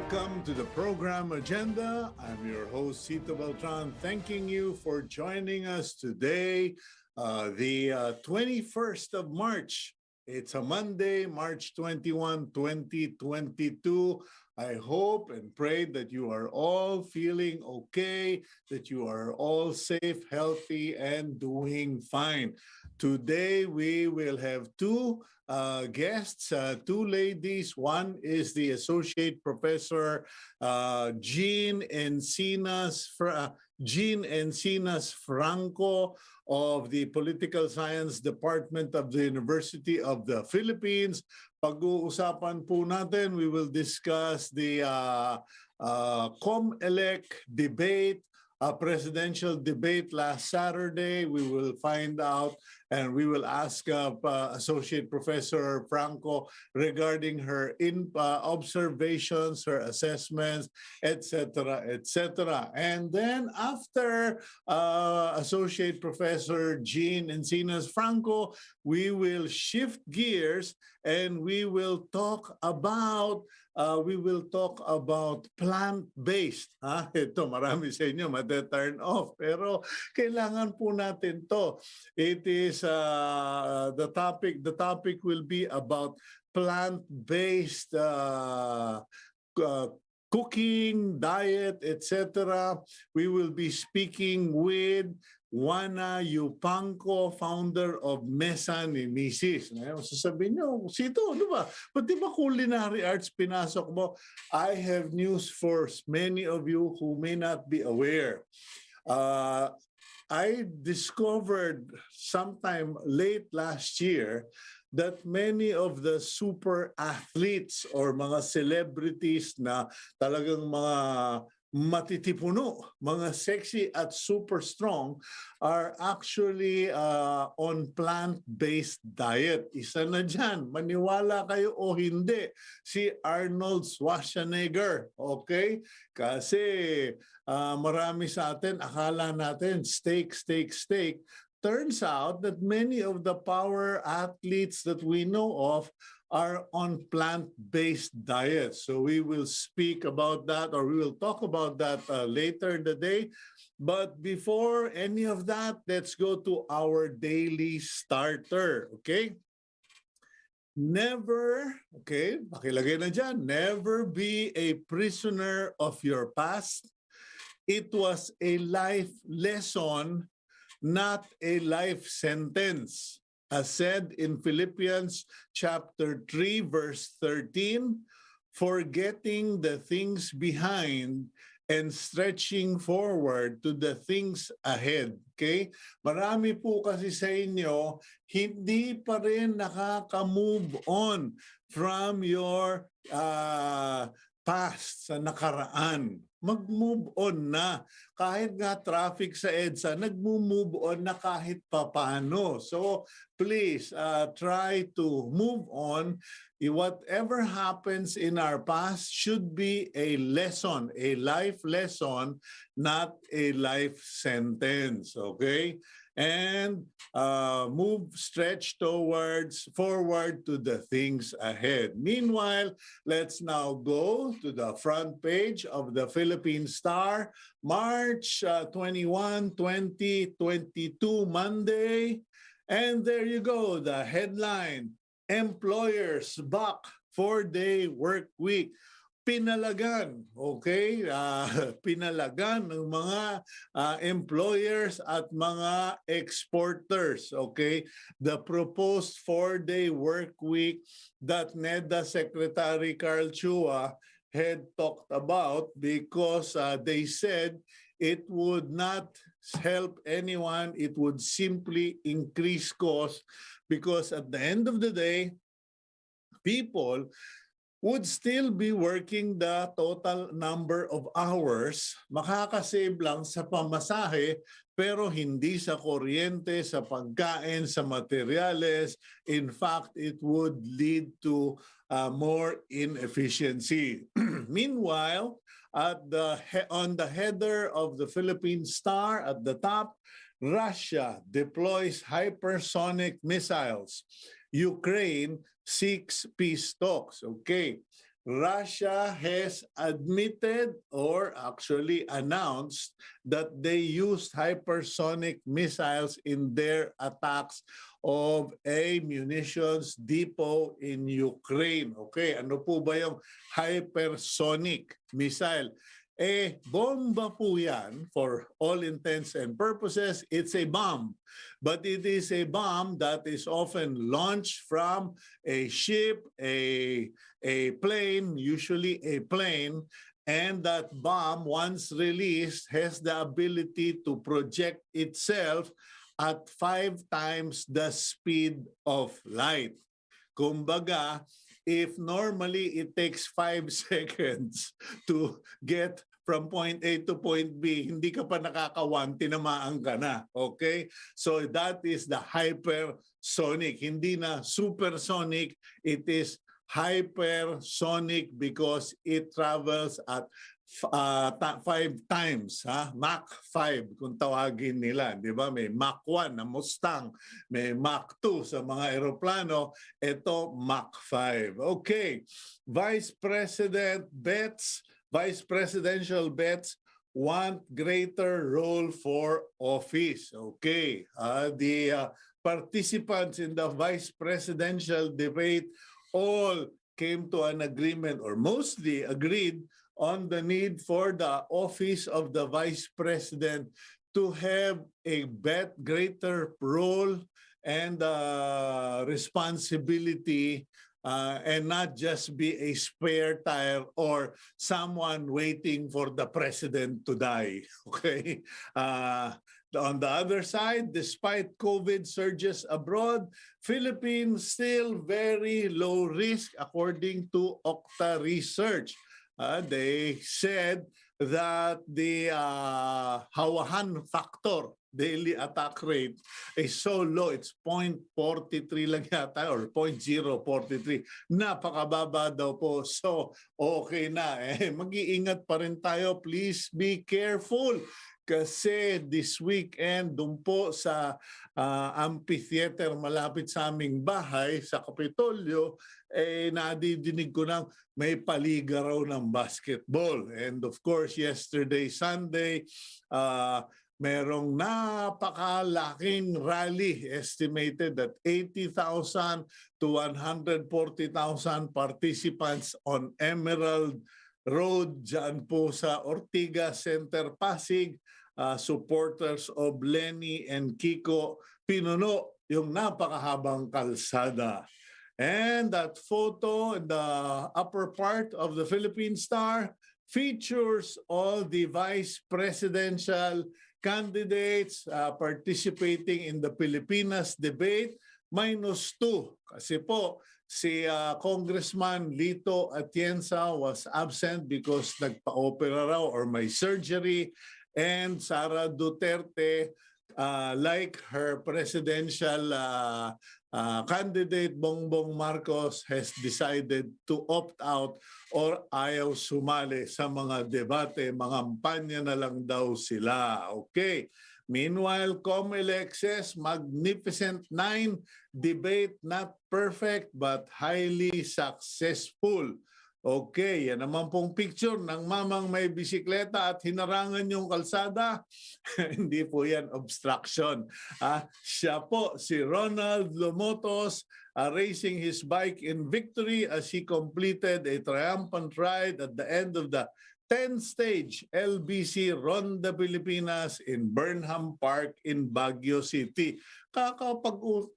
Welcome to the program agenda. I'm your host, Cito Beltran, thanking you for joining us today, the 21st of March. It's a Monday, March 21, 2022. I hope and pray that you are all feeling okay, that you are all safe, healthy, and doing fine. Today, we will have two guests, two ladies. One is the Associate Professor Jean Encinas Franco of the Political Science Department of the University of the Philippines. Pag-uusapan po natin, we will discuss the Comelec debate, presidential debate last Saturday. We will find out and we will ask Associate Professor Franco regarding her observations, her assessments, etc., etc. And then after Associate Professor Jean Encinas Franco, we will shift gears and we will talk about plant-based. Ito, marami sa inyo mata-turn off. Pero kailangan po natin to. It is the topic will be about plant-based cooking, diet, etc. We will be speaking with Juana Yupangco, founder of Mesa Ni Misis. Ngayon, sasabihin nyo, Cito, ano ba? Ba't di ba culinary arts pinasok mo? I have news for many of you who may not be aware. I discovered sometime late last year that many of the super athletes or mga celebrities na talagang mga matitipuno, mga sexy at super strong are actually on plant-based diet. Isa na dyan, maniwala kayo o hindi, si Arnold Schwarzenegger. Okay? Kasi marami sa atin, akala natin steak. Turns out that many of the power athletes that we know of are on plant-based diets. So we will speak about that, or we will talk about that later in the day. But before any of that, let's go to our daily starter, okay? Never, okay, pakilagay na dyan, never be a prisoner of your past. It was a life lesson, not a life sentence. As said in Philippians chapter 3, verse 13, forgetting the things behind and stretching forward to the things ahead. Okay? Marami po kasi sa inyo, hindi pa rin nakaka-move on from your past, sa nakaraan. Mag-move on na. Kahit nga traffic sa EDSA, nag-move on na kahit papano. So please try to move on. Whatever happens in our past should be a lesson, a life lesson, not a life sentence. Okay? And stretch forward to the things ahead. Meanwhile, let's now go to the front page of the Philippine Star, March 21, 2022, Monday. And there you go, the headline, Employers Back 4-day work week. Pinalagan, okay? Pinalagan ng mga employers at mga exporters, okay? The proposed 4-day work week that NEDA Secretary Carl Chua had talked about because they said it would not help anyone. It would simply increase costs because at the end of the day, people would still be working the total number of hours, makakasave lang sa pamasahe, pero hindi sa kuryente, sa pagkain, sa materyales. In fact, it would lead to more inefficiency. Meanwhile, on the header of the Philippine Star at the top, Russia deploys hypersonic missiles. Ukraine seeks peace talks. Okay. Russia has admitted or actually announced that they used hypersonic missiles in their attacks of a munitions depot in Ukraine. Okay, ano po ba yung hypersonic missile? Bomba po yan for all intents and purposes. It's a bomb. But it is a bomb that is often launched from a ship, a plane, usually a plane, and that bomb, once released, has the ability to project itself at 5 times the speed of light. Kumbaga, if normally it takes 5 seconds to get from point A to point B, hindi ka pa nakakawan, tinamaan ka na. Okay? So that is the hypersonic. Hindi na supersonic, it is hypersonic because it travels at 5 times, Mach 5 kung tawagin nila, di ba? May Mach 1 na Mustang, may Mach 2 sa mga eroplano, ito Mach 5. Okay, Vice Presidential bets want greater role for office. Okay, the participants in the vice presidential debate all came to an agreement or mostly agreed on the need for the office of the vice president to have a greater role and responsibility and not just be a spare tire or someone waiting for the president to die. Okay? On the other side, despite COVID surges abroad, Philippines still very low risk according to Okta research. They said that the hawahan factor, daily attack rate, is so low. It's 0.43 lang yata or 0.043. Napakababa daw po. So, okay na. Mag-iingat pa rin tayo. Please be careful. Kasi this weekend, doon po sa amphitheater malapit sa aming bahay, sa Kapitolyo, nadidinig ko ng may paliga raw ng basketball. And of course, yesterday, Sunday, merong napakalaking rally, estimated that 80,000 to 140,000 participants on Emerald Road dyan po sa Ortigas Center, Pasig. Supporters of Lenny and Kiko, pinuno yung napakahabang kalsada. And that photo in the upper part of the Philippine Star features all the vice presidential candidates participating in the Pilipinas debate, -2. Kasi po, si Congressman Lito Atienza was absent because nagpa-opera raw or may surgery. And Sara Duterte, like her presidential candidate Bongbong Marcos, has decided to opt out or ayaw sumali sa mga debate. Mangampanya na lang daw sila. Okay. Meanwhile, Comelec says Magnificent 9 debate not perfect but highly successful. Okay, yan naman pong picture ng mamang may bisikleta at hinarangan yung kalsada. Hindi po yan obstruction. Siya po, si Ronald Lomotos, racing his bike in victory as he completed a triumphant ride at the end of the 10th-stage LBC Ronda Pilipinas in Burnham Park in Baguio City.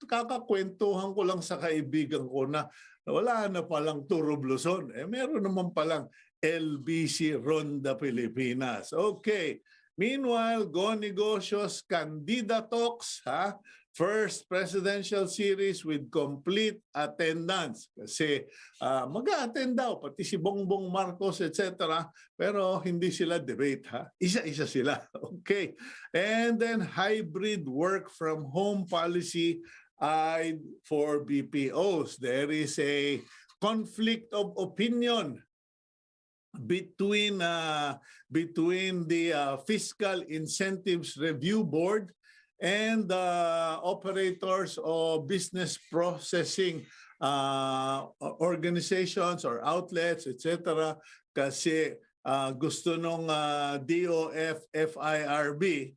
Kakakwentuhan ko lang sa kaibigan ko na wala na palang Turub Luzon. Meron naman palang LBC Ronda Pilipinas. Okay. Meanwhile, Go Negocios Candida Talks, first presidential series with complete attendance. Kasi mag-a-attend daw, pati si Bongbong Marcos, etc. Pero hindi sila debate, Isa-isa sila. Okay. And then hybrid work from home policy for BPOs. There is a conflict of opinion between the Fiscal Incentives Review Board and the operators of business processing organizations or outlets, etc. Kasi gusto nung DOF, FIRB,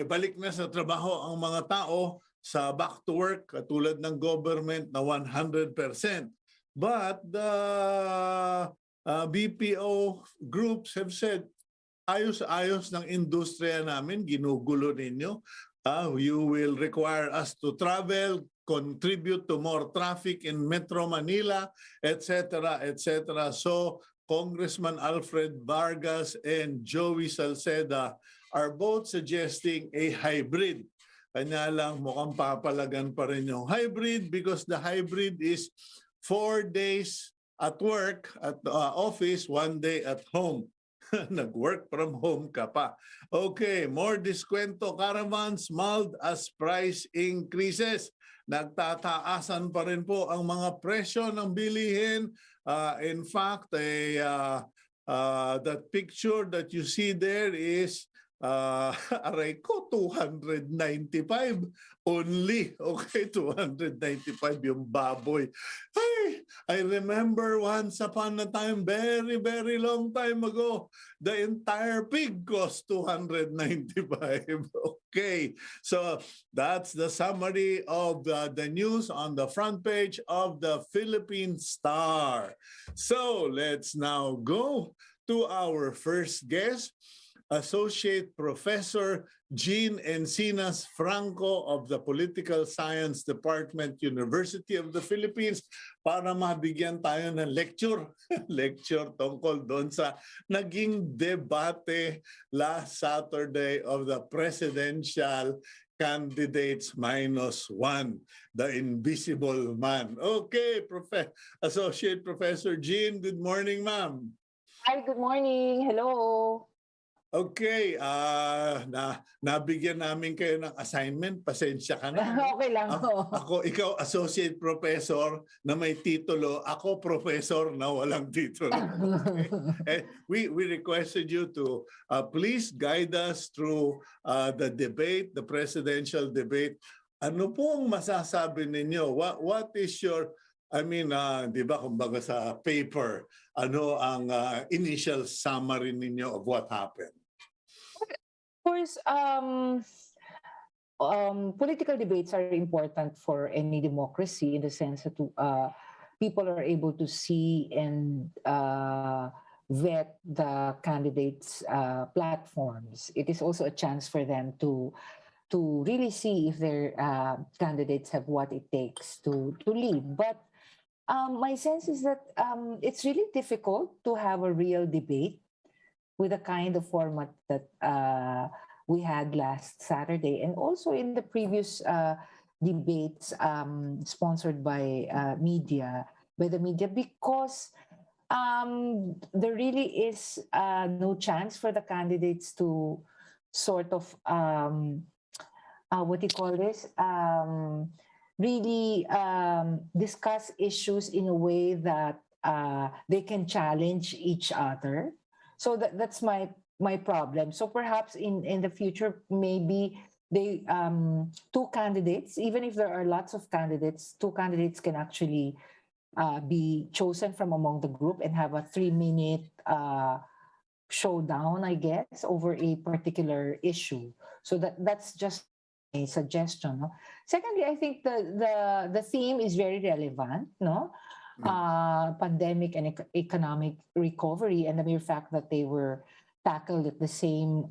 balik na sa trabaho ang mga tao sa back to work katulad ng government na 100%. But the BPO groups have said, ayos-ayos ng industriya namin, ginugulo ninyo. You will require us to travel, contribute to more traffic in Metro Manila, etc., etc. So, Congressman Alfred Vargas and Joey Salceda are both suggesting a hybrid. Kanya lang mukhang papalagan pa rin yung hybrid because the hybrid is 4 days at work, at office, 1 day at home. Nag-work from home ka pa. Okay, more diskwento caravans mulled as price increases. Nagtataasan pa rin po ang mga presyo ng bilihin. In fact, that picture that you see there is aray ko, 295 only. Okay, 295 yung baboy. Ay, I remember once upon a time, very, very long time ago, the entire pig cost 295. Okay, so that's the summary of the news on the front page of the Philippine Star. So let's now go to our first guest, Associate Professor Jean Franco of the Political Science Department, University of the Philippines, para mabigyan tayo ng lecture tungkol doon sa naging debate last Saturday of the presidential candidates -1, the invisible man. Okay, Associate Professor Jean, good morning, ma'am. Hi, good morning. Hello. Okay, nabigyan namin kayo ng assignment. Pasensya ka na. Okay lang. Ikaw associate professor na may titulo. Ako professor na walang titulo. Okay. We requested you to please guide us through the debate, the presidential debate. Ano po ang masasabi ninyo? What is your, di ba kumbaga sa paper, ano ang initial summary ninyo of what happened? Of course, political debates are important for any democracy in the sense that people are able to see and vet the candidates' platforms. It is also a chance for them to really see if their candidates have what it takes to lead. But my sense is that it's really difficult to have a real debate with the kind of format that we had last Saturday, and also in the previous debates sponsored by the media, because there really is no chance for the candidates to sort of really discuss issues in a way that they can challenge each other. So that's my problem. So perhaps in the future, maybe they two candidates, even if there are lots of candidates, two candidates can actually be chosen from among the group and have a 3-minute showdown, I guess, over a particular issue. So that's just a suggestion. No? Secondly, I think the theme is very relevant. No. Pandemic and economic recovery, and the mere fact that they were tackled at the same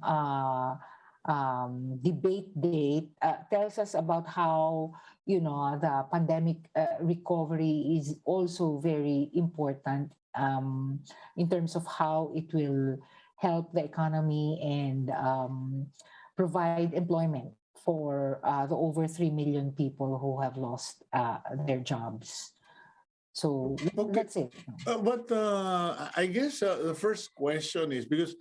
debate date tells us about how the pandemic recovery is also very important in terms of how it will help the economy and provide employment for the over 3 million people who have lost their jobs. So that's it. But I guess the first question is, because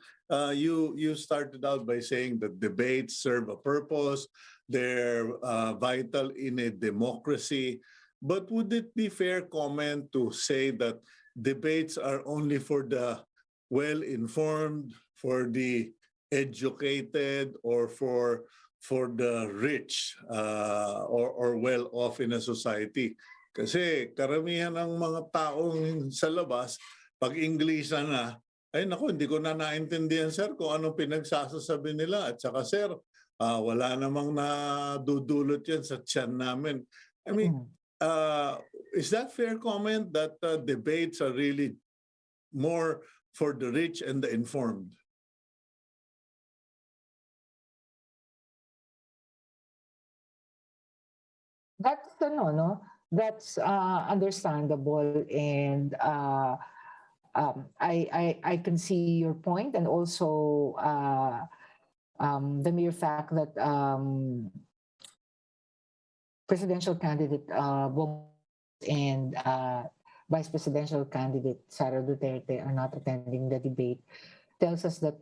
you started out by saying that debates serve a purpose, they're vital in a democracy. But would it be fair comment to say that debates are only for the well-informed, for the educated, or for the rich or well-off in a society? Kasi karamihan ng mga taong sa labas, pag Inglisa na, ay naku, hindi ko na naintindihan sir kung anong pinagsasasabi nila. At saka sir, wala namang nadudulot yan sa tiyan namin. I mean, Mm. is that fair comment that debates are really more for the rich and the informed? That's no, that's understandable, and I can see your point, and also the mere fact that presidential candidate Bongbong and vice presidential candidate Sara Duterte are not attending the debate tells us that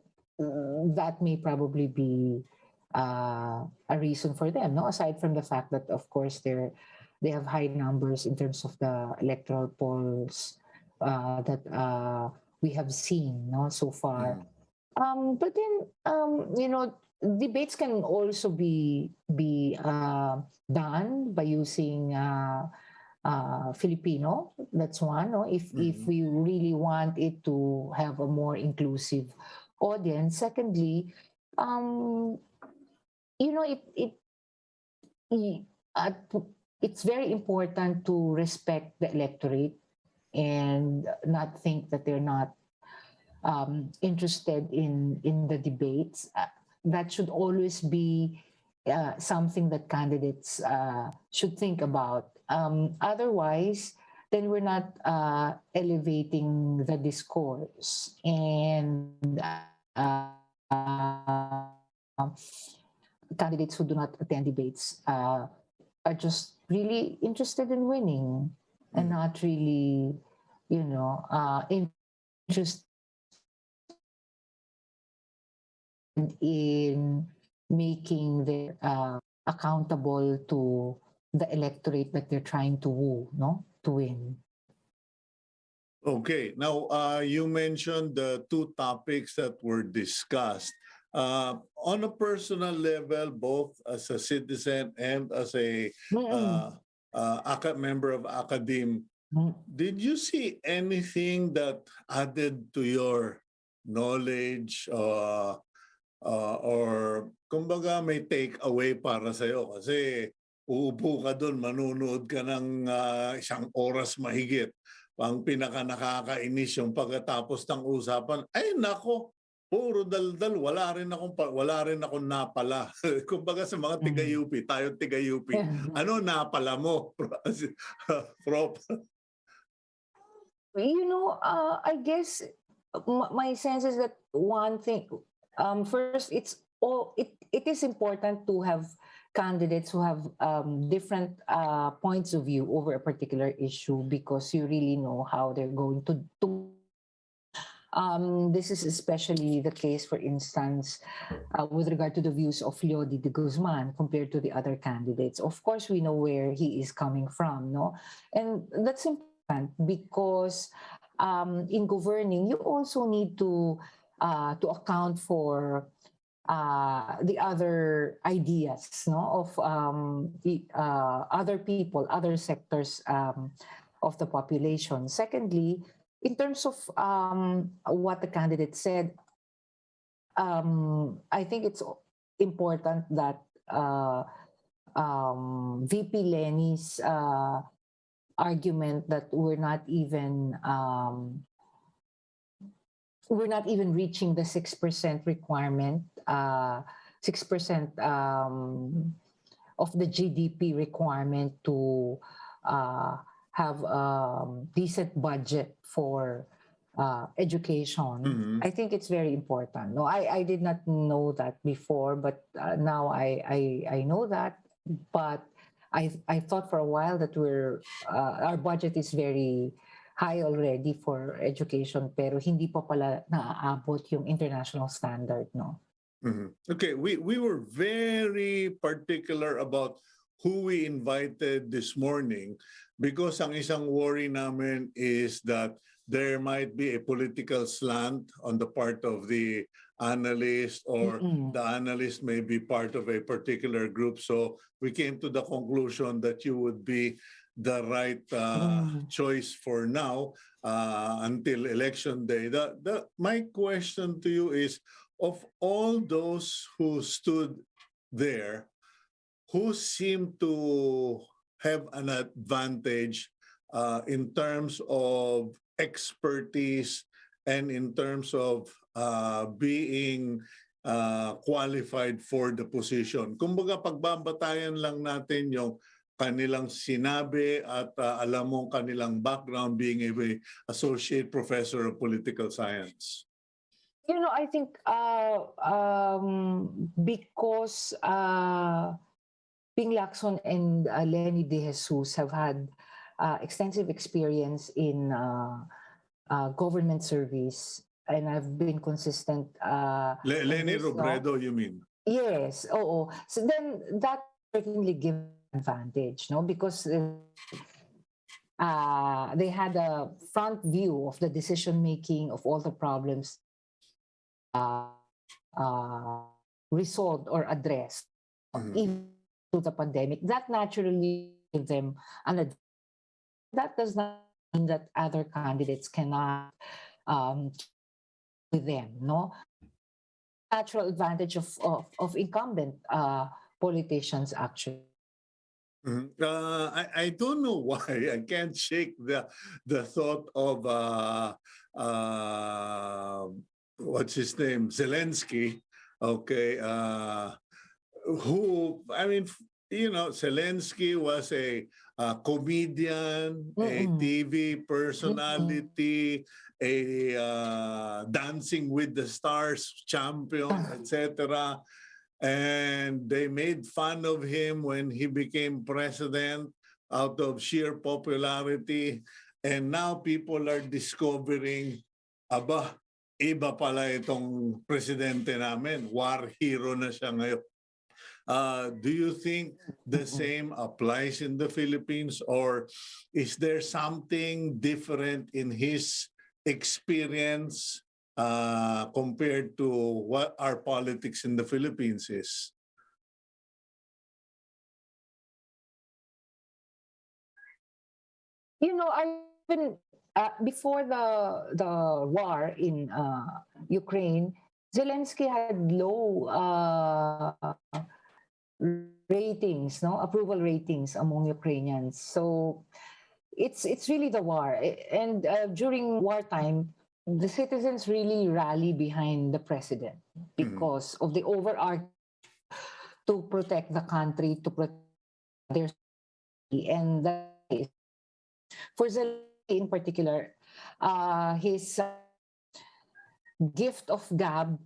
that may probably be a reason for them, no? Aside from the fact that, of course, they have high numbers in terms of the electoral polls that we have seen, no, so far. But then, debates can also be done by using Filipino. That's one. No? If we really want it to have a more inclusive audience. Secondly, you know, it uh, it's very important to respect the electorate and not think that they're not interested in the debates. That should always be something that candidates should think about. Otherwise, then we're not elevating the discourse, and candidates who do not attend debates are just really interested in winning and not really, interested in making their accountable to the electorate that they're trying to woo, no, to win. Okay. Now, you mentioned the two topics that were discussed. On a personal level, both as a citizen and as a member of academe, did you see anything that added to your knowledge or kumbaga may take away para sa'yo? Kasi uupo ka doon, manunood ka ng isang oras mahigit. Ang pinaka nakakainis yung pagkatapos ng usapan, ay nako, puro daldal, wala rin akong napala. Kumbaga sa mga tiga-UP, tayo tiga-UP, ano napala mo? Prof. I guess my sense is that one thing, first, it is important to have candidates who have different points of view over a particular issue, because you really know how they're going to do. This is especially the case, for instance, with regard to the views of Leody de Guzman compared to the other candidates. Of course, we know where he is coming from, no? And that's important because in governing, you also need to account for the other ideas, no, of the other people, other sectors of the population. Secondly, in terms of what the candidate said, I think it's important that VP Lenny's argument that we're not even reaching the 6% requirement, 6% of the GDP requirement to have a decent budget for education. I think it's very important. No, I did not know that before, but now I know that. But I thought for a while that our budget is very high already for education, pero hindi pa pala naaabot yung international standard, no? Okay, we were very particular about who we invited this morning because ang isang worry namin is that there might be a political slant on the part of the analyst, or the analyst may be part of a particular group. So we came to the conclusion that you would be the right choice for now until election day. My question to you is, of all those who stood there, who seemed to have an advantage in terms of expertise and in terms of being qualified for the position? Kumbaga, pagbabatayan lang natin yung kanilang sinabi at alam mong kanilang background being a associate professor of political science. You know, I think because Ping Lacson and Lenny De Jesus have had extensive experience in government service, and I've been consistent. Lenny Robredo, you mean? Yes, oo. So then that certainly gives advantage, no? Because they had a front view of the decision making of all the problems resolved or addressed, even to the pandemic. That naturally gave them an advantage. That does not mean that other candidates cannot with them, no? Natural advantage of incumbent politicians, actually. I don't know why I can't shake the thought of what's his name, Zelensky. Okay, who, I mean, you know, Zelensky was a comedian, a TV personality, a Dancing with the Stars champion, etc. And they made fun of him when he became president out of sheer popularity. And now people are discovering, aba, iba pala itong presidente namin. War hero na siya ngayon. Do you think the same applies in the Philippines, or is there something different in his experience compared to what our politics in the Philippines is? You know, I've been before the war in Ukraine, Zelensky had low ratings, no, approval ratings among Ukrainians. So it's really the war, and during wartime, the citizens really rally behind the president because of the overarching to protect the country, to protect their safety, and that is for Zelensky in particular, his gift of gab,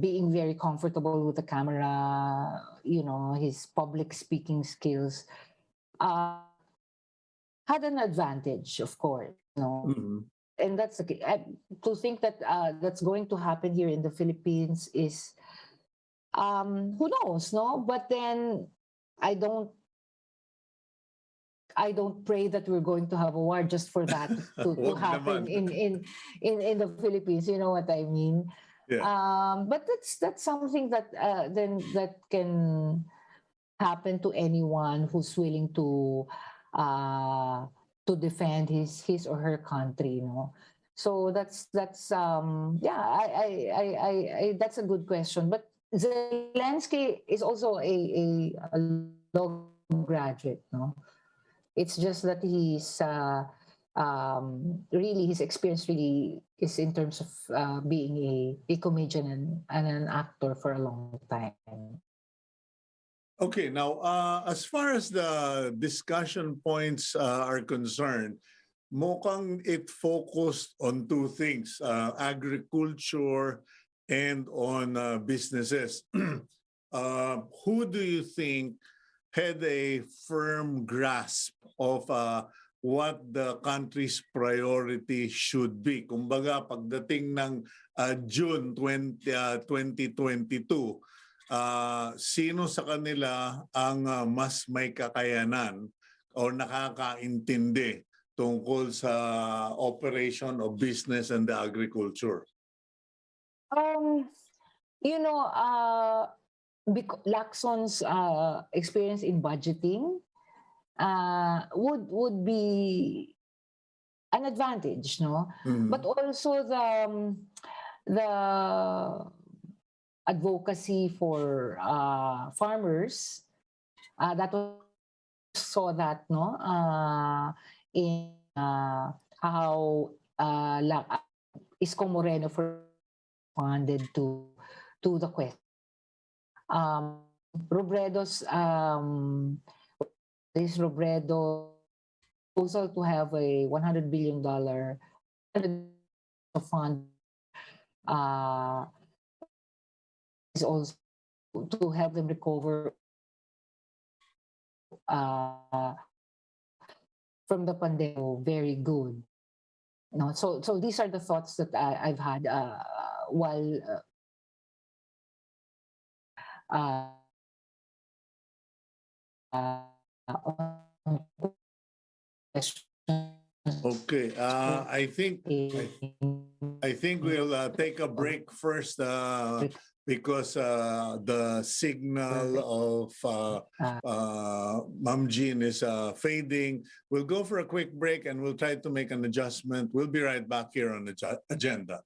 being very comfortable with the camera, you know, his public speaking skills, had an advantage, of course, you know. And that's okay. To think that that's going to happen here in the Philippines is, who knows, no? But then I don't pray that we're going to have a war just for that to happen in the Philippines. You know what I mean? Yeah. But that's something that then that can happen to anyone who's willing to defend his or her country. You know? So that's yeah. I that's a good question. But Zelensky is also a law graduate. No. It's just that he's really his experience really is in terms of being a comedian and an actor for a long time. Okay, now as far as the discussion points are concerned, mukhang it focused on two things, agriculture and on businesses. Who do you think had a firm grasp of what the country's priority should be? Kumbaga, pagdating ng June 2022, sino sa kanila ang mas may kakayanan o nakakaintindi tungkol sa operation of business and the agriculture? You know, Lacson's experience in budgeting would be an advantage, no? But also the advocacy for farmers, that was saw that, no, in how Isko Moreno for responded to the question. Robredo's this Robredo proposal to have a $100 billion fund is also to help them recover from the pandemic. Very good. No, so these are the thoughts that I've had while Okay, I think we'll take a break first because the signal of Ma'am Jean is fading. We'll go for a quick break and we'll try to make an adjustment. We'll be right back here on the agenda.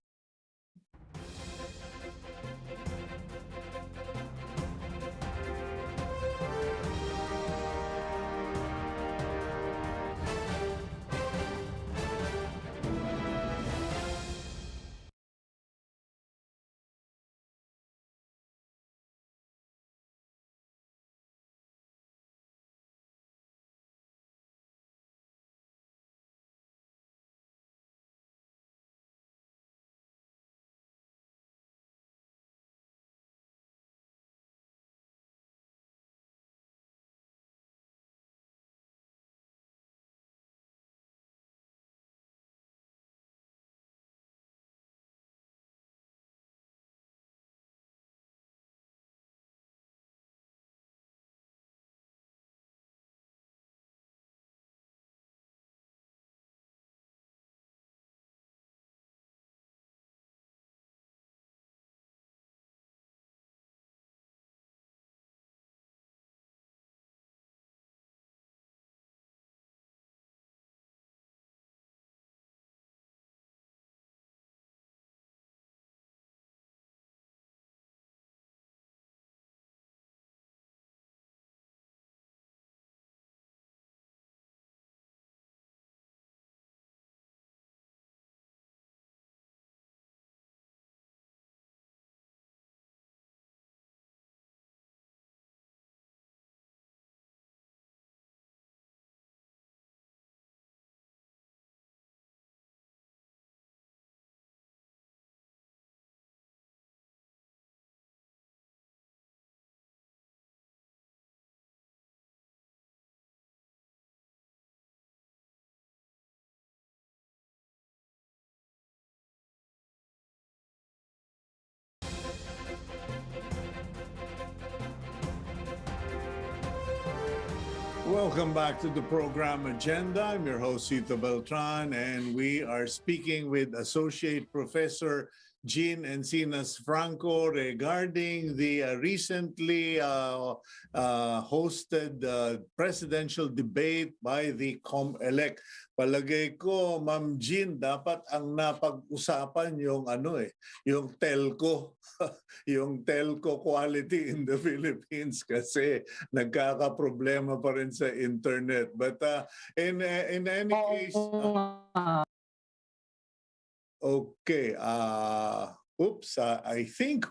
Welcome back to the program agenda. I'm your host, Cito Beltran, and we are speaking with Associate Professor Jean Franco regarding the recently hosted presidential debate by the Comelec. Palagay ko, Ma'am Jean, dapat ang napag-usapan yung yung telco, yung telco quality in the Philippines kasi nagkakaproblema pa rin sa internet. But in any case, okay. Oops, I think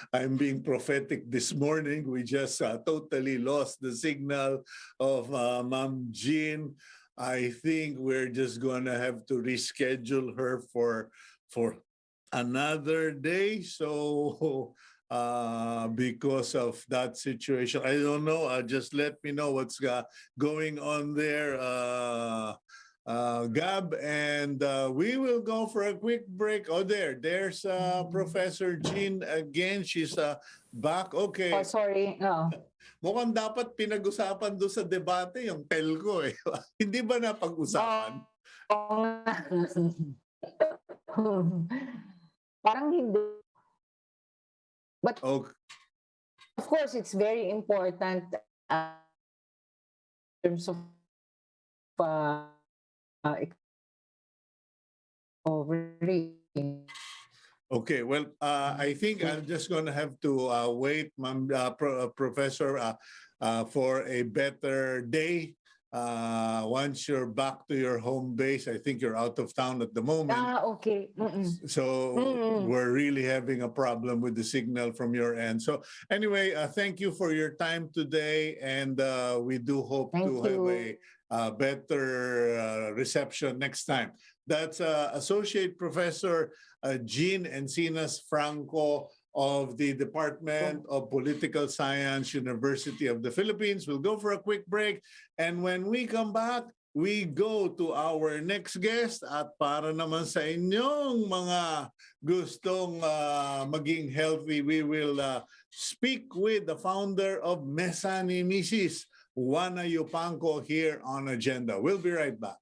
I'm being prophetic this morning. We just totally lost the signal of Ma'am Jean. I think we're just gonna have to reschedule her for another day. So because of that situation, I don't know. Just let me know what's going on there. Gab, and we will go for a quick break. Oh, there's Professor Jean again. She's back. Okay. Oh, sorry. No. Mukhang dapat pinag-usapan doon sa debate yung telco eh. Hindi ba napag-usapan? Parang hindi. But okay. Of course, it's very important terms of recovering. Okay, well, I think I'm just going to have to wait, Professor, for a better day. Once you're back to your home base, I think you're out of town at the moment. Okay. Mm-mm. So Mm-mm. we're really having a problem with the signal from your end. So anyway, thank you for your time today, and we do hope Thank to have you. a better reception next time. That's Associate Professor Jean Encinas Franco of the Department of Political Science, University of the Philippines. We'll go for a quick break, and when we come back, we go to our next guest, at para naman sa inyong mga gustong maging healthy, we will speak with the founder of Mesa Ni Misis, Juana Yupangco, here on Agenda. We'll be right back.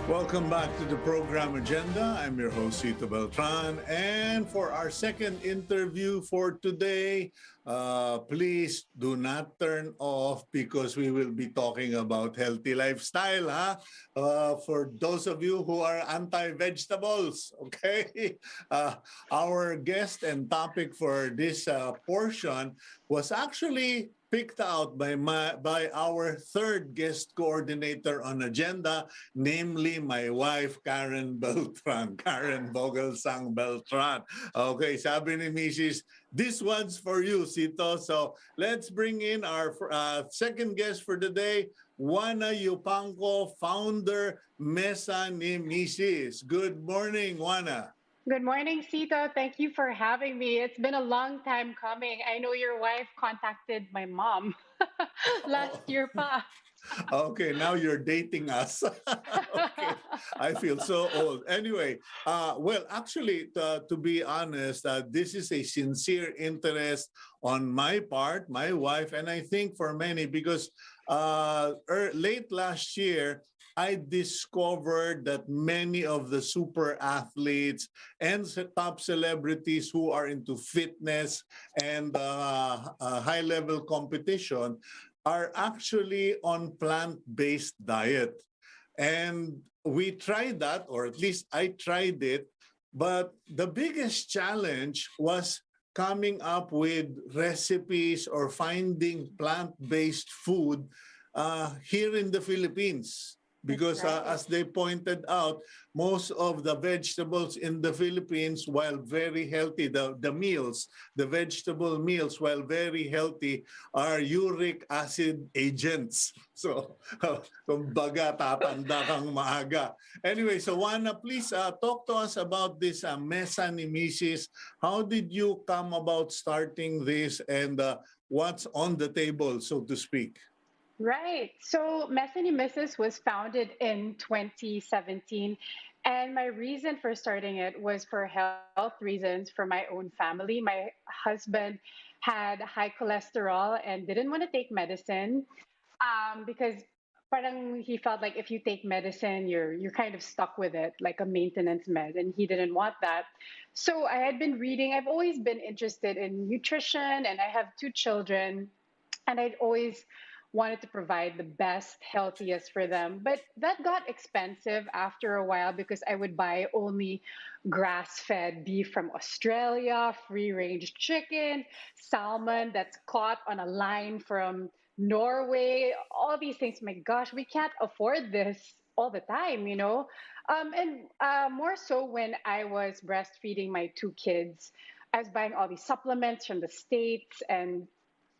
Welcome back to the program Agenda. I'm your host, Cito Beltran. And for our second interview for today, please do not turn off because we will be talking about healthy lifestyle, for those of you who are anti-vegetables, okay? Our guest and topic for this portion was actually picked out by our third guest coordinator on Agenda, namely my wife, Karen Beltran, Karen Vogelsang Beltran. Okay, sabi ni Mrs., this one's for you, Cito. So let's bring in our second guest for the day, Juana Yupangco, founder, Mesa Ni Misis. Good morning, Juana. Good morning, Cito. Thank you for having me. It's been a long time coming. I know your wife contacted my mom last year pa. Okay, now you're dating us. Okay, I feel so old. Anyway, well, actually, to be honest, this is a sincere interest on my part, my wife, and I think for many, because late last year, I discovered that many of the super athletes and top celebrities who are into fitness and high-level competition are actually on plant-based diet. And we tried that, or at least I tried it, But the biggest challenge was coming up with recipes or finding plant-based food here in the Philippines. That's Because right. as they pointed out, most of the vegetables in the Philippines, while very healthy, the vegetable meals, while very healthy, are uric acid agents. So, kumbaga, tatanda kang maaga. Anyway, so Juana, please talk to us about this Mesa Ni Misis. How did you come about starting this and what's on the table, so to speak? Right. So Mesa Ni Misis was founded in 2017. And my reason for starting it was for health reasons for my own family. My husband had high cholesterol and didn't want to take medicine because parang he felt like if you take medicine, you're kind of stuck with it, like a maintenance med, and he didn't want that. So I had been reading. I've always been interested in nutrition, and I have two children, and I'd always wanted to provide the best, healthiest for them. But that got expensive after a while because I would buy only grass fed beef from Australia, free range chicken, salmon that's caught on a line from Norway, all these things. My gosh, we can't afford this all the time, you know? And more so when I was breastfeeding my two kids, I was buying all these supplements from the States and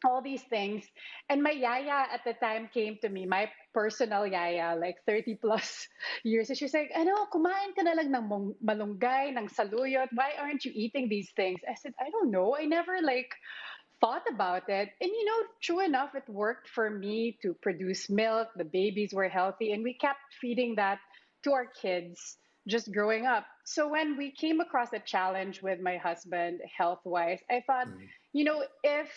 all these things. And my yaya at the time came to me, my personal yaya, like 30 plus years. And she's like, ano, kumain ka na lang ng malunggay, ng saluyot. Why aren't you eating these things? I said, I don't know. I never like thought about it. And you know, true enough, it worked for me to produce milk. The babies were healthy. And we kept feeding that to our kids just growing up. So when we came across a challenge with my husband, health wise, I thought, Mm. you know, if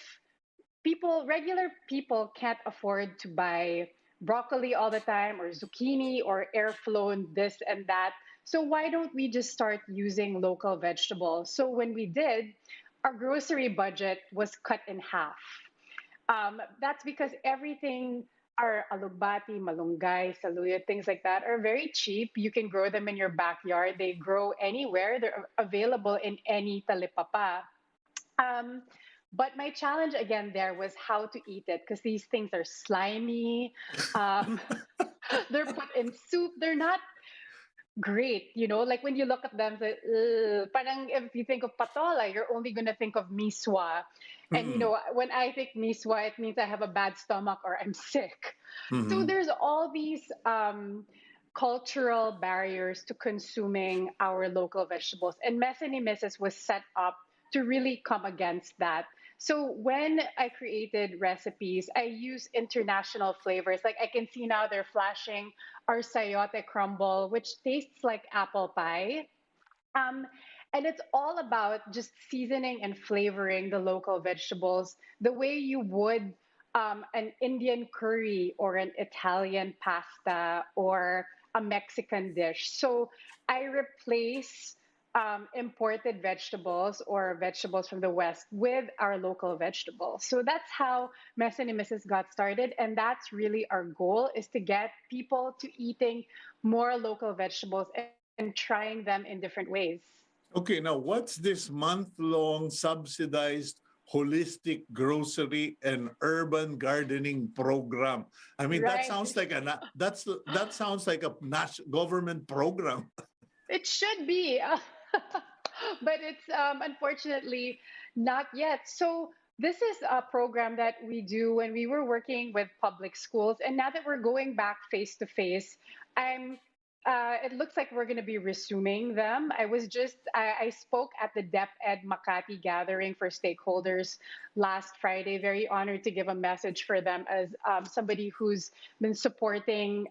regular people can't afford to buy broccoli all the time or zucchini or air flown this and that. So why don't we just start using local vegetables? So when we did, our grocery budget was cut in half. That's because everything, our alugbati, malunggay, saluyot, things like that are very cheap. You can grow them in your backyard. They grow anywhere. They're available in any talipapa. Um, but my challenge again there was how to eat it because these things are slimy. Um, they're put in soup. They're not great, you know. Like when you look at them, parang if you think of patola, you're only gonna think of miswa. And you Mm. know, when I think miswa, it means I have a bad stomach or I'm sick. So Mhm. there's all these cultural barriers to consuming our local vegetables. And Mesa Ni Mrs. was set up to really come against that. So when I created recipes, I use international flavors. Like I can see now they're flashing our sayote crumble, which tastes like apple pie. Um, and it's all about just seasoning and flavoring the local vegetables the way you would an Indian curry or an Italian pasta or a Mexican dish. So I replace imported vegetables or vegetables from the West with our local vegetables. So that's how Mesa ni Mrs. got started. And that's really our goal is to get people to eating more local vegetables and trying them in different ways. Okay, now what's this month-long subsidized holistic grocery and urban gardening program? I mean, that Right. sounds like that sounds like a government program. It should be, but it's unfortunately not yet. So, this is a program that we do when we were working with public schools. And now that we're going back face to face, I'm it looks like we're going to be resuming them. I spoke at the DepEd Makati gathering for stakeholders last Friday. Very honored to give a message for them as somebody who's been supporting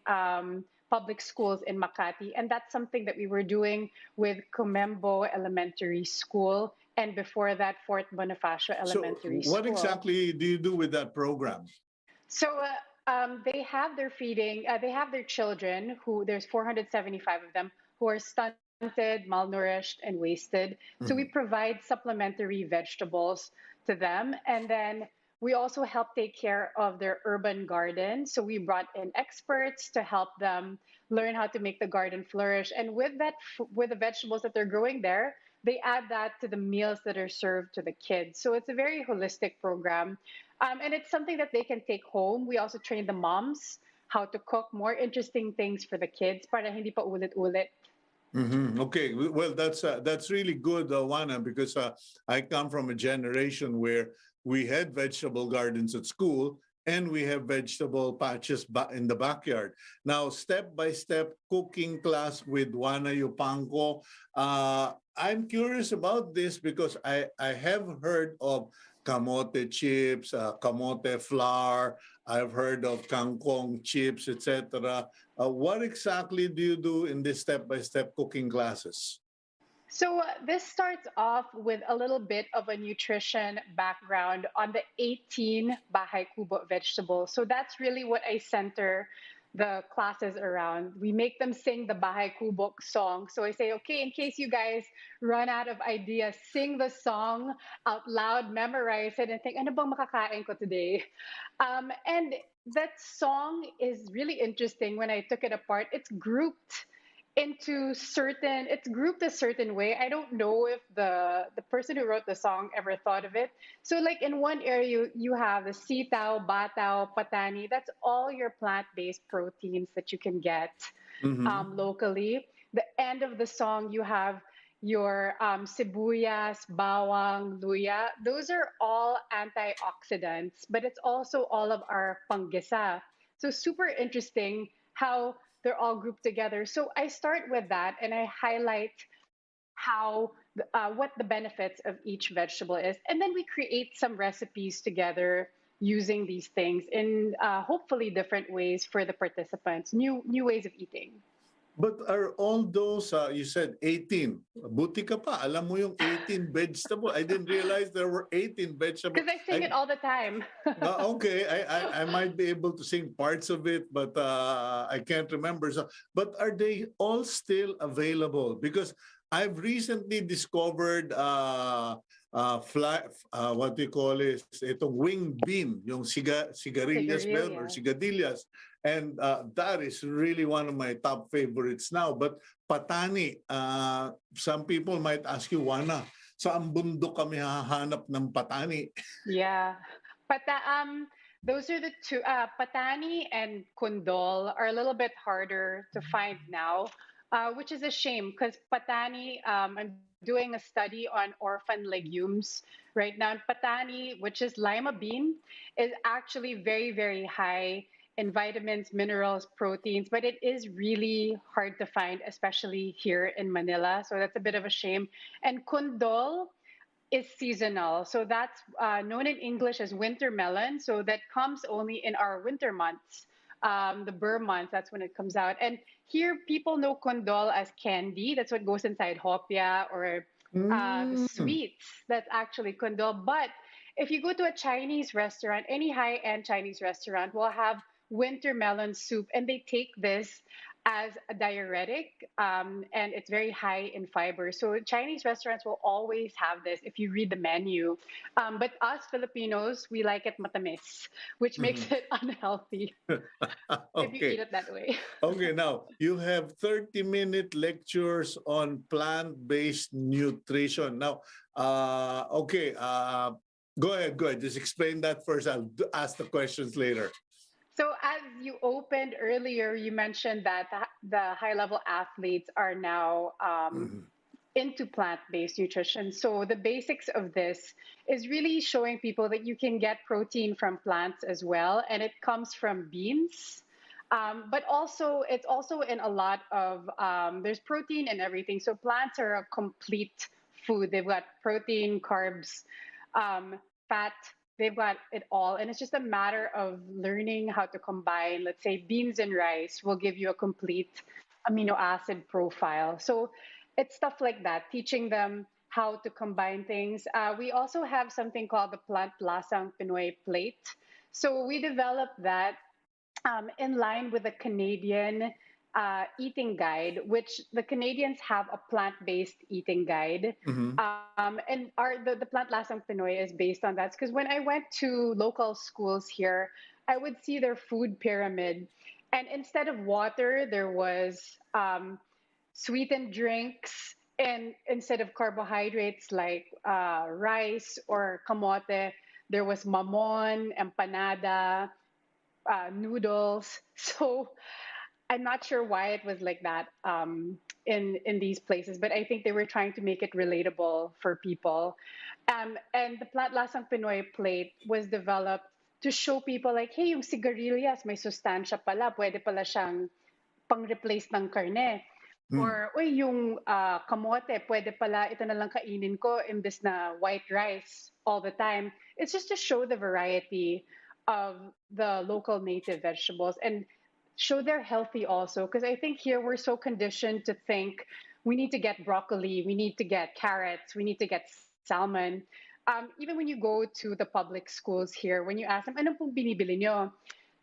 public schools in Makati. And that's something that we were doing with Comembo Elementary School. And before that, Fort Bonifacio So, Elementary what School. exactly do you do with that program? So they have their feeding, they have their children who there's 475 of them who are stunted, malnourished, and wasted. So we Mhm. provide supplementary vegetables to them. And then We also help take care of their urban garden. So we brought in experts to help them learn how to make the garden flourish. And with that, with the vegetables that they're growing there, they add that to the meals that are served to the kids. So it's a very holistic program. And it's something that they can take home. We also train the moms how to cook more interesting things for the kids para hindi pa ulit-ulit. Okay, well, that's really good, Juana, because I come from a generation where we had vegetable gardens at school and we have vegetable patches in the backyard. Now, step-by-step cooking class with Juana Yupangco. I'm curious about this because I have heard of kamote chips, kamote flour. I've heard of kangkong chips, etc. What exactly do you do in this step-by-step cooking classes? So this starts off with a little bit of a nutrition background on the 18 Bahay Kubo vegetables. So that's really what I center the classes around. We make them sing the Bahay Kubo song. So I say, okay, in case you guys run out of ideas, sing the song out loud, memorize it, and think, ano bang makakain ko today? And that song is really interesting when I took it apart. It's grouped a certain way. I don't know if the person who wrote the song ever thought of it. So like in one area you have the sitaw, bataw, patani. That's all your plant-based proteins that you can get locally. The end of the song you have your sibuyas, bawang, luya. Those are all antioxidants, but it's also all of our panggisa. So super interesting how they're all grouped together. So I start with that and I highlight how what the benefits of each vegetable is, and then we create some recipes together using these things in hopefully different ways for the participants, new ways of eating. But are all those, you said 18. Buti ka pa. Alam mo yung 18 vegetable. I didn't realize there were 18 vegetables. Because I sing it all the time. Okay, I might be able to sing parts of it, but I can't remember. So, but are they all still available? Because I've recently discovered what do you call it? Itong wing bean, yung sigarilyas ba yun, or sigadillas. And that is really one of my top favorites now. But patani, some people might ask you, Juana, saan bundok kami hahanap ng patani? Yeah. Those are the two. Patani and kundol are a little bit harder to find now, which is a shame because patani, I'm doing a study on orphan legumes right now. And patani, which is lima bean, is actually very, very high in vitamins, minerals, proteins, but it is really hard to find, especially here in Manila. So that's a bit of a shame. And kundol is seasonal. So that's known in English as winter melon. So that comes only in our winter months, the Burr months, that's when it comes out. And here people know kundol as candy. That's what goes inside hopia or the sweets. That's actually kundol. But if you go to a Chinese restaurant, any high-end Chinese restaurant will have winter melon soup, and they take this as a diuretic, and it's very high in fiber. So Chinese restaurants will always have this if you read the menu. But us Filipinos, we like it matamis, which makes it unhealthy if you eat it that way. Okay, now you have 30-minute lectures on plant-based nutrition. Now, go ahead. Just explain that first. I'll ask the questions later. So as you opened earlier, you mentioned that the high-level athletes are now into plant-based nutrition. So the basics of this is really showing people that you can get protein from plants as well, and it comes from beans. But also, it's also in a lot of, there's protein in everything. So plants are a complete food. They've got protein, carbs, fat, they've got it all. And it's just a matter of learning how to combine, let's say beans and rice will give you a complete amino acid profile. So it's stuff like that, teaching them how to combine things. We also have something called the Plant Lasang Pinoy Plate. So we developed that in line with the Canadian eating guide, which the Canadians have a plant-based eating guide. Mhm. And the Plant Lasang Pinoy is based on that. Because when I went to local schools here, I would see their food pyramid. And instead of water, there was sweetened drinks. And instead of carbohydrates like rice or kamote, there was mamon, empanada, noodles. So I'm not sure why it was like that in these places, but I think they were trying to make it relatable for people. And the Plant Lasang Pinoy plate was developed to show people like, hey, yung sigarilyas may sustansya pala, pwede pala siyang pang-replace ng karne. Mm. Or, uy, yung kamote, pwede pala, ito na lang kainin ko imbes na white rice all the time. It's just to show the variety of the local native vegetables and show they're healthy also. Because I think here we're so conditioned to think we need to get broccoli, we need to get carrots, we need to get salmon. Even when you go to the public schools here, when you ask them, ano pong binibili nyo?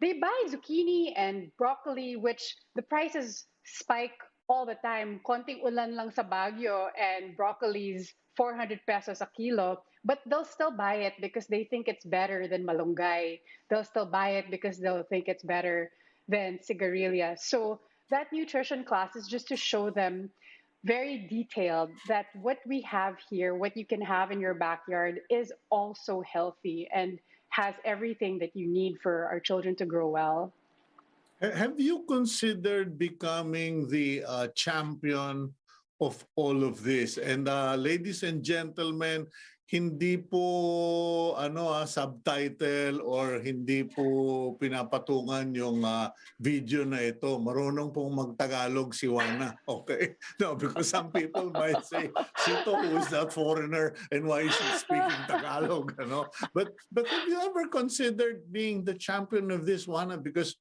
They buy zucchini and broccoli, which the prices spike all the time. Konting ulan lang sa Baguio and broccoli's 400 pesos a kilo, but they'll still buy it because they think it's better than malunggay. They'll still buy it because they'll think it's better than sigarilia. So that nutrition class is just to show them very detailed that what we have here, what you can have in your backyard, is also healthy and has everything that you need for our children to grow well. Have you considered becoming the champion of all of this? And ladies and gentlemen, hindi po subtitle or hindi po pinapatungan yung video na ito. Marunong pong magtagalog si Juana. Okay? No, because some people might say, Cito, who is that foreigner and why is he speaking Tagalog? But have you ever considered being the champion of this, Juana? Because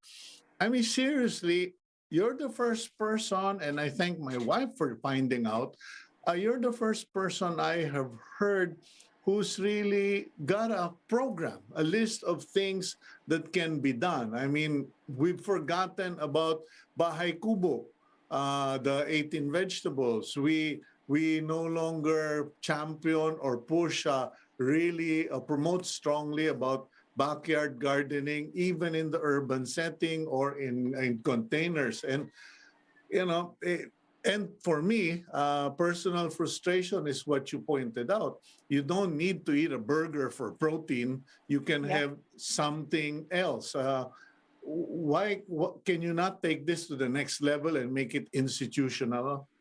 I mean, seriously, you're the first person, and I thank my wife for finding out. You're the first person I have heard who's really got a program, a list of things that can be done. I mean, we've forgotten about Bahay Kubo, the 18 vegetables. We no longer champion or push, really promote strongly about backyard gardening, even in the urban setting or in containers. And, you know, and for me, personal frustration is what you pointed out. You don't need to eat a burger for protein. You can Yeah. have something else. Can you not take this to the next level and make it institutional?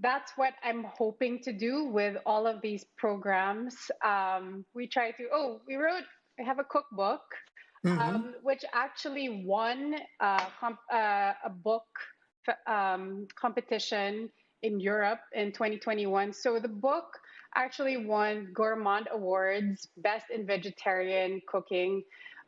That's what I'm hoping to do with all of these programs. We try to, I have a cookbook, Mm-hmm. which actually won a book competition in Europe in 2021. So the book actually won Gourmand Awards, Best in Vegetarian Cooking,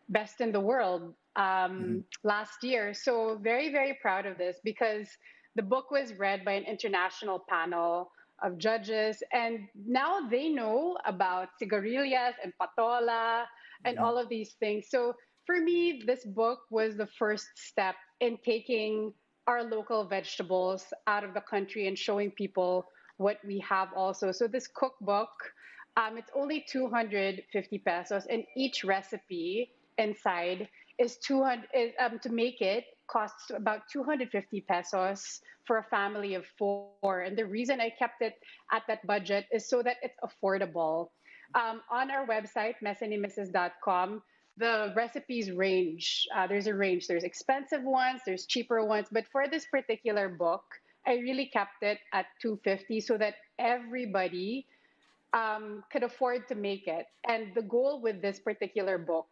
Best in the World last year. So very, very proud of this because the book was read by an international panel of judges, and now they know about sigarilyas and patola and all of these things. So for me, this book was the first step in taking our local vegetables out of the country and showing people what we have also. So this cookbook, it's only 250 pesos, and each recipe inside is 200 to make it costs about 250 pesos for a family of four. And the reason I kept it at that budget is so that it's affordable. On our website, mesanimisis.com, the recipes range. There's a range. There's expensive ones, there's cheaper ones. But for this particular book, I really kept it at 250 so that everybody could afford to make it. And the goal with this particular book,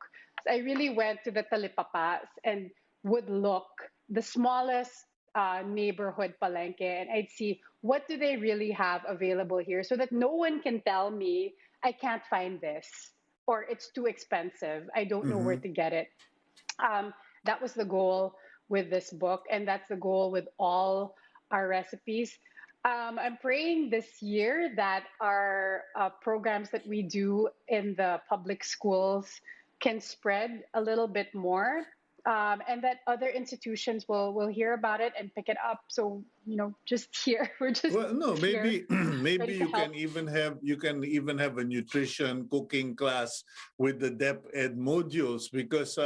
I really went to the talipapas and would look the smallest neighborhood palenque, and I'd see what do they really have available here, so that no one can tell me I can't find this or it's too expensive. I don't know where Mm-hmm. to get it. That was the goal with this book, and that's the goal with all our recipes. I'm praying this year that our programs that we do in the public schools can spread a little bit more. and that other institutions will hear about it and pick it up. So just here, we're just Well, no, here, maybe maybe ready to help. you can even have a nutrition cooking class with the DepEd modules, because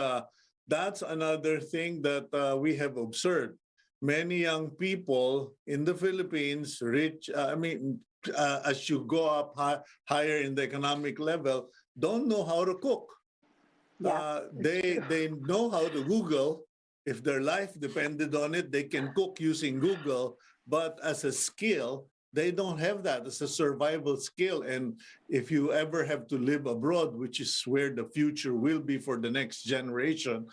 that's another thing that we have observed. Many young people in the Philippines, rich, as you go up higher in the economic level, don't know how to cook. Yeah, that's true. They know how to Google. If their life depended on it, they can cook using Google. But as a skill, they don't have that as a survival skill. And if you ever have to live abroad, which is where the future will be for the next generation,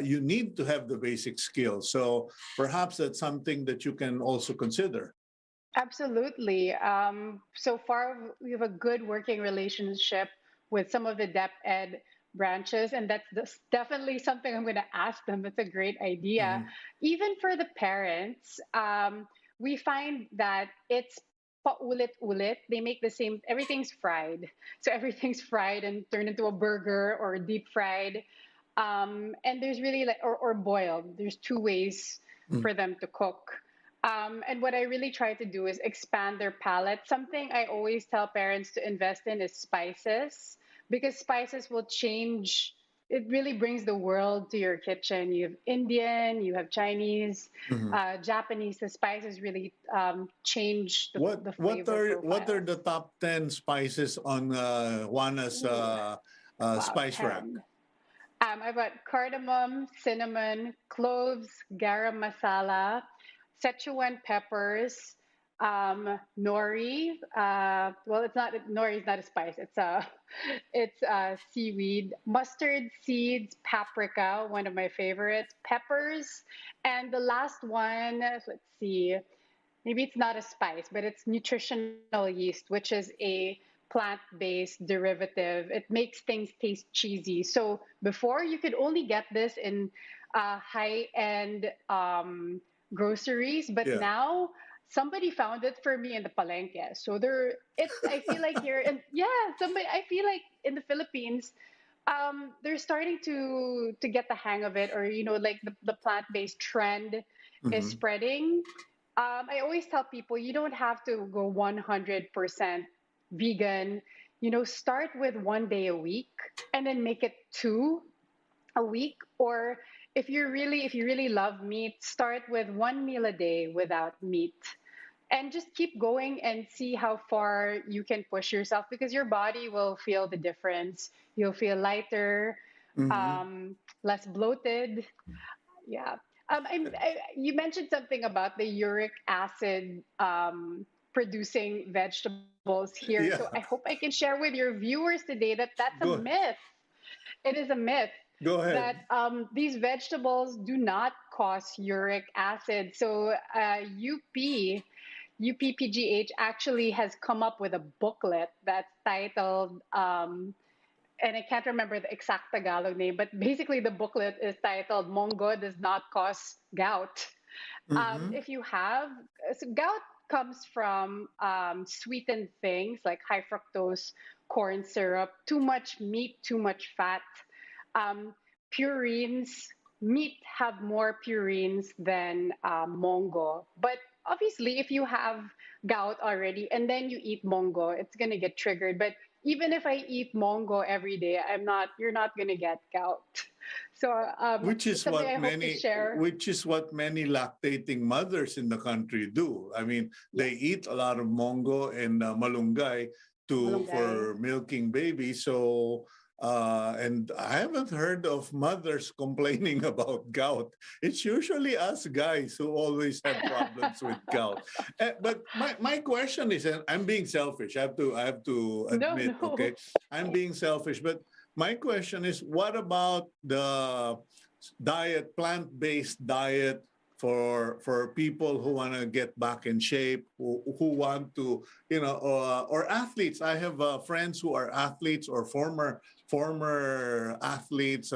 you need to have the basic skills. So perhaps that's something that you can also consider. Absolutely. So far, we have a good working relationship with some of the Dep Ed branches, and that's definitely something I'm going to ask them. That's a great idea. Mhm. Even for the parents, we find that it's paulit-ulit. They make the same, everything's fried. So everything's fried and turned into a burger or deep fried. And there's really like, or boiled. There's two ways Mm. for them to cook. And what I really try to do is expand their palate. Something I always tell parents to invest in is spices, because spices will change. It really brings the world to your kitchen. You have Indian, you have Chinese, Mhm. Japanese. The spices really change What the what flavor are what are profile. the top 10 spices on Juana's Ooh, wow, spice rack? 10. I've got cardamom, cinnamon, cloves, garam masala, Szechuan peppers, nori. Well, it's not nori is not a spice. It's seaweed, mustard seeds, paprika, one of my favorites, peppers, and the last one. Let's see. Maybe it's not a spice, but it's nutritional yeast, which is a plant-based derivative. It makes things taste cheesy. So before you could only get this in high-end groceries, but Yeah. now somebody found it for me in the palenque. So there, it's. I feel like here, and yeah, somebody. I feel like in the Philippines, they're starting to get the hang of it, or like the plant-based trend is Mhm. spreading. I always tell people you don't have to go 100% vegan. Start with 1 day a week and then make it two a week. Or if you really love meat, start with 1 meal a day without meat. And just keep going and see how far you can push yourself, because your body will feel the difference. You'll feel lighter, Mhm. um, less bloated. Yeah. You mentioned something about the uric acid producing vegetables here. So Yeah. I hope I can share with your viewers today that that's a Go myth. It is a myth go ahead. that these vegetables do not cause uric acid. So UPPGH actually has come up with a booklet that's titled and I can't remember the exact Tagalog name, but basically the booklet is titled "Mongo does not cause gout." Mhm. If you have so gout comes from sweetened things like high fructose corn syrup, too much meat, too much fat, um, purines. Meat have more purines than mongo, but obviously, if you have gout already and then you eat mongo, it's gonna get triggered. But even if I eat mongo every day, you're not gonna get gout. So it's something I hope to share. Which is what many lactating mothers in the country do. I mean, they Yes, eat a lot of mongo and malunggay to malunggay. for milking babies. So and I haven't heard of mothers complaining about gout. It's usually us guys who always have problems with gout. But my question is, and I'm being selfish. I have to No, admit, no. okay, I'm being selfish. But my question is, what about the plant-based diet for people who want to get back in shape, who want to, or athletes? I have friends who are athletes or former athletes,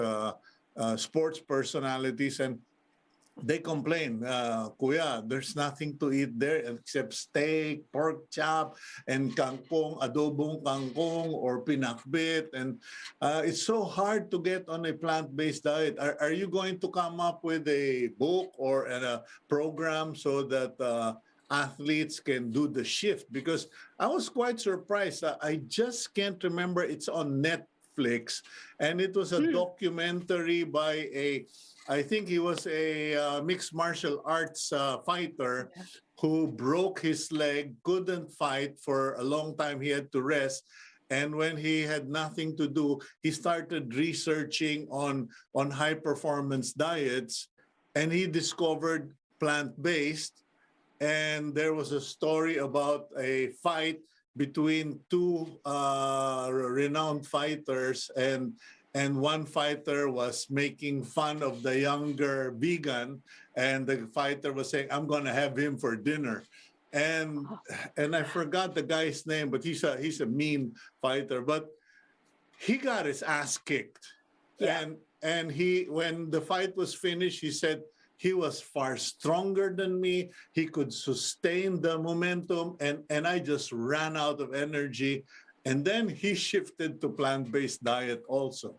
sports personalities, and they complain, Kuya, there's nothing to eat there except steak, pork chop, and kangkong, adobong kangkong or pinakbit. And it's so hard to get on a plant-based diet. Are you going to come up with a book or a program so that athletes can do the shift? Because I was quite surprised. I just can't remember. It's on Netflix, and it was a documentary by I think he was a mixed martial arts fighter who broke his leg, couldn't fight for a long time. He had to rest. And when he had nothing to do, he started researching on high performance diets, and he discovered plant-based. And there was a story about a fight between two renowned fighters, and one fighter was making fun of the younger vegan, and the fighter was saying, "I'm going to have him for dinner." And I forgot the guy's name, but he's a mean fighter. But he got his ass kicked. Yeah. And he, when the fight was finished, he said he was far stronger than me. He could sustain the momentum, and I just ran out of energy. And then he shifted to plant-based diet also.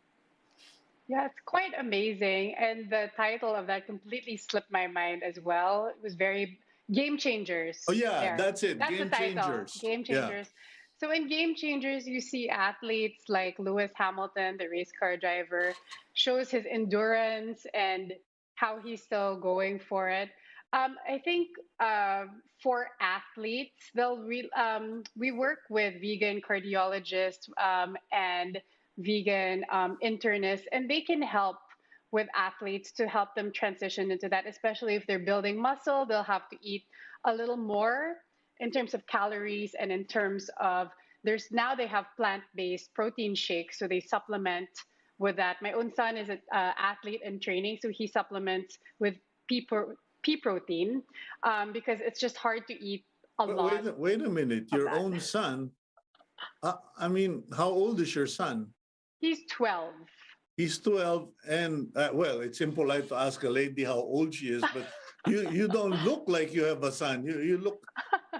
Yeah, it's quite amazing. And the title of that completely slipped my mind as well. It was very Game Changers Oh yeah, there. that's it. That's the Game title, changers. Game Yeah. Changers. So in Game Changers, you see athletes like Lewis Hamilton, the race car driver, shows his endurance and how he's still going for it. I think for athletes, we work with vegan cardiologists and vegan internists, and they can help with athletes to help them transition into that, especially if they're building muscle. They'll have to eat a little more in terms of calories and in terms of there's now they have plant-based protein shakes, so they supplement with that. My own son is an athlete in training, so he supplements with pea protein because it's just hard to eat a lot Wait a minute. of Your that. own son, I mean, how old is your son? He's 12. He's 12, and well, it's impolite to ask a lady how old she is, but you don't look like you have a son. You look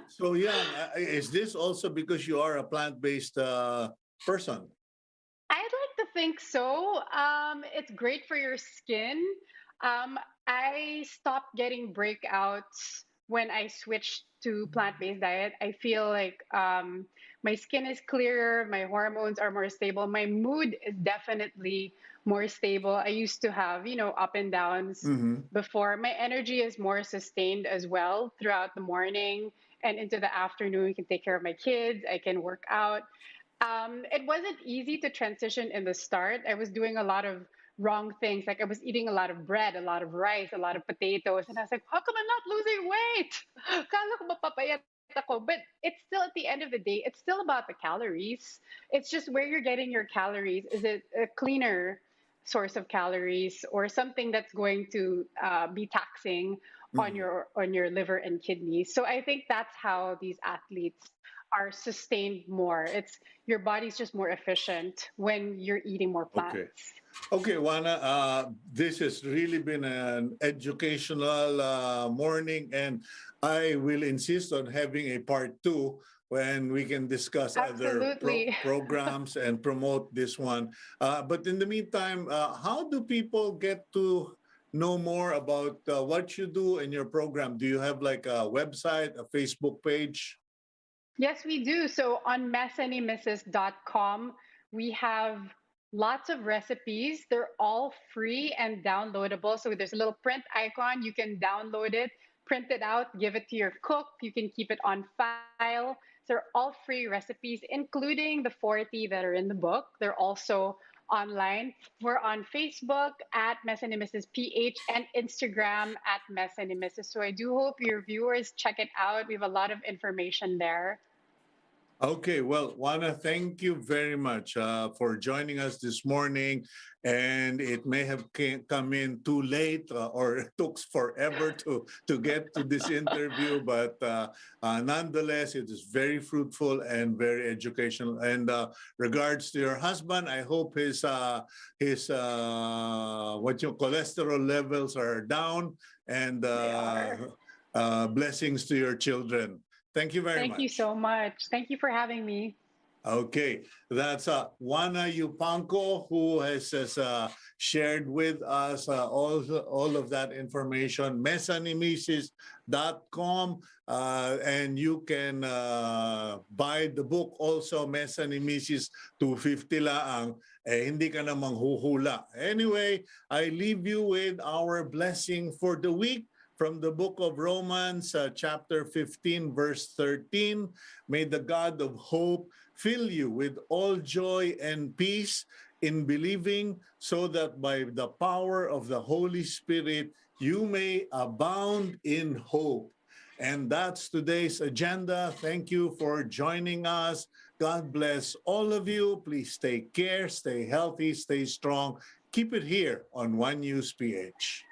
so young. Is this also because you are a plant-based person? I'd like to think so. It's great for your skin. I stopped getting breakouts when I switched to plant-based diet. I feel like my skin is clearer, my hormones are more stable, my mood is definitely more stable. I used to have, up and downs Mm-hmm. before. My energy is more sustained as well throughout the morning and into the afternoon. I can take care of my kids. I can work out. It wasn't easy to transition in the start. I was doing a lot of wrong things. Like I was eating a lot of bread, a lot of rice, a lot of potatoes. And I was like, how come I'm not losing weight? Kala ko mapapayat ako. But it's still at the end of the day, it's still about the calories. It's just where you're getting your calories. Is it a cleaner source of calories or something that's going to be taxing Mm-hmm. on your liver and kidneys? So I think that's how these athletes are sustained more. It's your body's just more efficient when you're eating more Okay. plants. Okay, Juana, this has really been an educational morning, and I will insist on having a part two when we can discuss other Absolutely. programs and promote this one. But in the meantime, how do people get to know more about what you do in your program? Do you have like a website, a Facebook page? Yes, we do. So on mesanimisis.com, we have lots of recipes. They're all free and downloadable. So there's a little print icon. You can download it, print it out, give it to your cook. You can keep it on file. So they're all free recipes, including the 40 that are in the book. They're also online. We're on Facebook at Mesanimisis PH and Instagram at Mesanimisis. So I do hope your viewers check it out. We have a lot of information there. Okay, well, Juana, thank you very much for joining us this morning. And it may have come in too late or it took forever to get to this interview, but nonetheless, it is very fruitful and very educational. And regards to your husband, I hope his what your cholesterol levels are down, and They are. blessings to your children. Thank you very Thank you much. so much. Thank you for having me. Okay, that's Juana Yupangco, who has shared with us all of that information. Mesa Ni Misis.com, and you can buy the book also, Mesa Ni Misis, 250 laang. Hindi ka na manghuhula. Anyway, I leave you with our blessing for the week from the book of Romans, chapter 15, verse 13. May the God of hope fill you with all joy and peace in believing, so that by the power of the Holy Spirit, you may abound in hope. And that's today's agenda. Thank you for joining us. God bless all of you. Please take care, stay healthy, stay strong. Keep it here on One News PH.